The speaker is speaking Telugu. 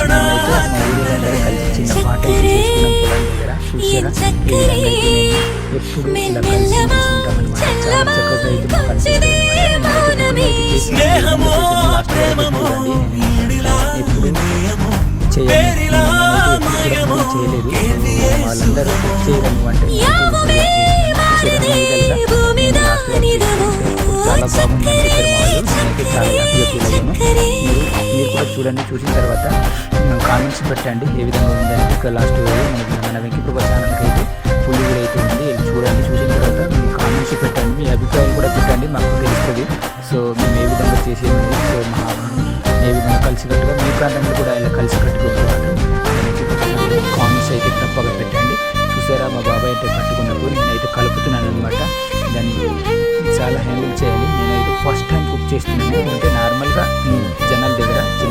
మేమైతే మా ఊరిలో కలిసి చిన్న పాట అయితే చేసుకున్నాం పొలం దగ్గర. చూసారా ఏ విధంగా అయితే మేము ఎప్పుడు ఇలా కలిసి ఉంటామన్నమాట. చాలా చక్కగా అయితే మాకు అనిపిస్తుంది అనమాట. ఎప్పుడు చేయలేదు వాళ్ళందరూ చేయడం అంటే చాలా బాగుంది అనిపించారు మా వాళ్ళు. నేనైతే చాలా హ్యాపీగా ఫీల్ అయ్యాను. మీరు కూడా చూడండి, చూసిన తర్వాత కామెంట్స్ పెట్టండి ఏ విధంగా ఉందంటే. లాస్ట్ మన వెంకటప్రభ ఛానల్కి అయితే ఫుల్ కూడా అయితే ఉంది. చూడండి, చూసిన తర్వాత మీ కామెంట్స్ పెట్టండి, మీ అభిప్రాయాలు కూడా పెట్టండి, మాకు తెలుస్తుంది. సో మేము ఏ విధంగా చేసేది, సో ఏ విధంగా కలిసికట్టుగా మీ ప్రాంతంలో కూడా ఇలా కలిసికట్టుగా కామెంట్స్ అయితే తప్పగా పెట్టండి. చూసారా మా బాబాయ్ అయితే పట్టుకున్నప్పుడు నేనైతే కలుపుతున్నాను అనమాట. దాన్ని చాలా హ్యాండిల్ చేయాలి. నేనైతే ఫస్ట్ టైం కుక్ చేస్తున్నాను. అంటే నార్మల్గా జనాల దగ్గర